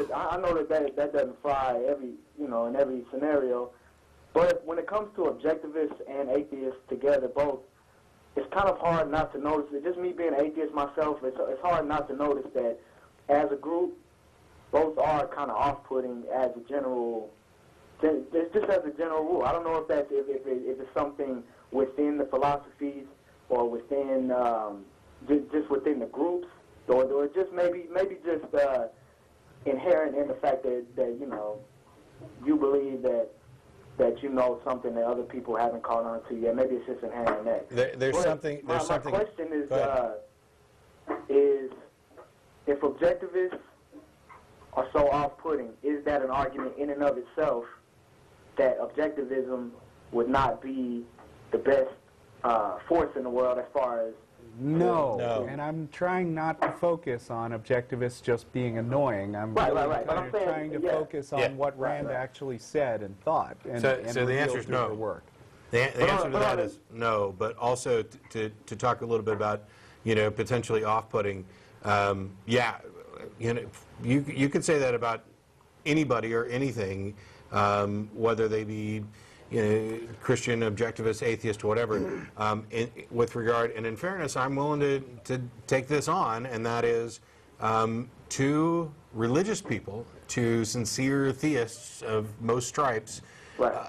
that doesn't fly in every scenario. But when it comes to objectivists and atheists together, both, it's kind of hard not to notice it. Just me being an atheist myself, it's hard not to notice that as a group, both are kind of off-putting as a general, just as a general rule. I don't know if it's something within the philosophies or within just within the groups, or just maybe just inherent in the fact that you believe that you know something that other people haven't caught on to yet. Maybe it's just inherent in that. There's something. My question is if objectivists are so off-putting, is that an argument in and of itself that objectivism would not be the best force in the world as far as... No, and I'm trying not to focus on objectivists just being annoying. I'm trying to focus on what Rand actually said and thought. And, so the answer is no. Work. The answer to that is no, but also to talk a little bit about, potentially off-putting. You could say that about anybody or anything, whether they be Christian, objectivist, atheist, whatever, with regard, and in fairness, I'm willing to take this on, and that is to religious people, to sincere theists of most stripes,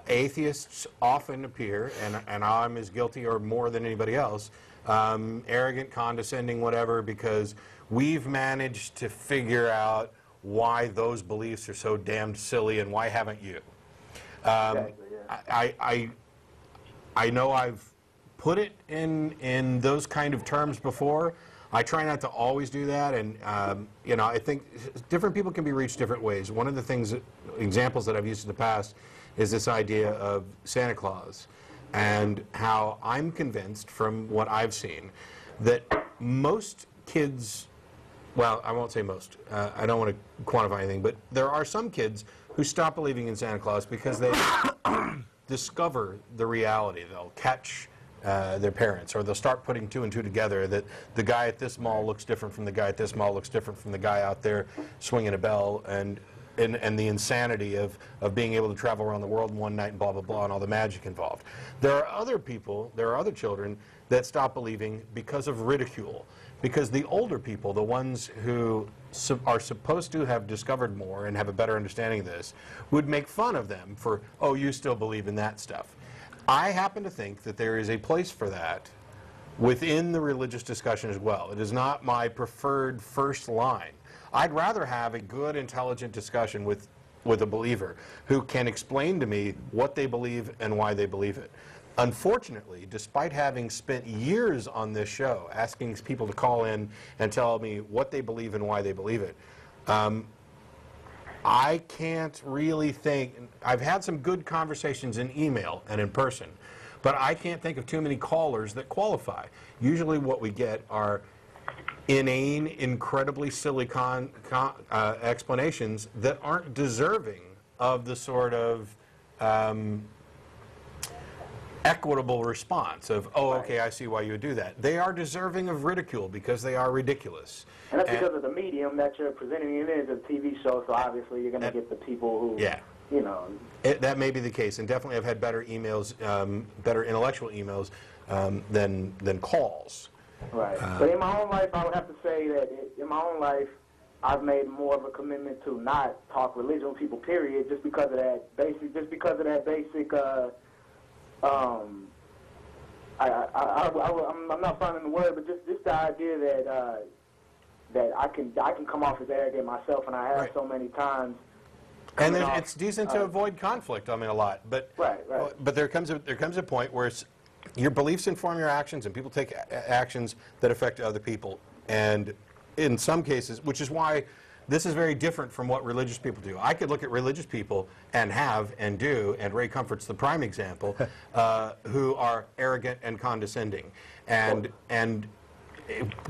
atheists often appear, and I'm as guilty or more than anybody else, arrogant, condescending, whatever, because we've managed to figure out why those beliefs are so damned silly and why haven't you? I know I've put it in those kind of terms before. I try not to always do that, and I think different people can be reached different ways. One of the examples that I've used in the past is this idea of Santa Claus, and how I'm convinced from what I've seen that most kids, well, I won't say most, I don't want to quantify anything, but there are some kids who stop believing in Santa Claus because they discover the reality. They'll catch their parents, or they'll start putting two and two together, that the guy at this mall looks different from the guy at this mall, looks different from the guy out there swinging a bell, and the insanity of being able to travel around the world in one night and blah, blah, blah, and all the magic involved. There are other people, there are other children that stop believing because of ridicule. Because the older people, the ones who are supposed to have discovered more and have a better understanding of this, would make fun of them for, oh, you still believe in that stuff. I happen to think that there is a place for that within the religious discussion as well. It is not my preferred first line. I'd rather have a good, intelligent discussion with a believer who can explain to me what they believe and why they believe it. Unfortunately, despite having spent years on this show asking people to call in and tell me what they believe and why they believe it, I can't really think. I've had some good conversations in email and in person, but I can't think of too many callers that qualify. Usually what we get are inane, incredibly silly explanations that aren't deserving of the sort of equitable response of, oh, okay, I see why you would do that. They are deserving of ridicule because they are ridiculous. And that's because of the medium that you're presenting it in, is a TV show, so obviously you're going to get the people who, that may be the case, and definitely I've had better emails, better intellectual emails than calls. Right. But in my own life, I would have to say that in my own life, I've made more of a commitment to not talk religion with people, period, just because of that basic, I'm not finding the word, but just the idea that I can come off as arrogant myself, and I have so many times. And it's decent to avoid conflict. I mean, a lot, but but there comes a point where your beliefs inform your actions, and people take actions that affect other people. And in some cases, which is why this is very different from what religious people do. I could look at religious people and have and do, and Ray Comfort's the prime example, who are arrogant and condescending and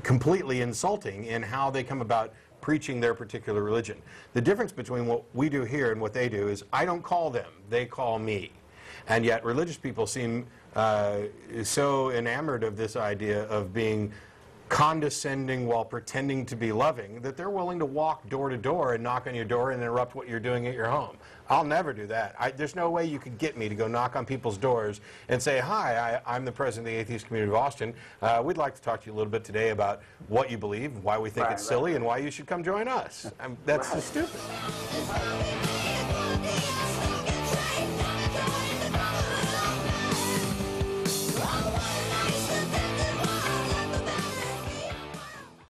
completely insulting in how they come about preaching their particular religion. The difference between what we do here and what they do is I don't call them, they call me. And yet religious people seem so enamored of this idea of being condescending while pretending to be loving, that they're willing to walk door to door and knock on your door and interrupt what you're doing at your home. I'll never do that. There's no way you could get me to go knock on people's doors and say, hi, I'm the president of the Atheist Community of Austin. We'd like to talk to you a little bit today about what you believe, why we think it's silly, and why you should come join us. That's just stupid.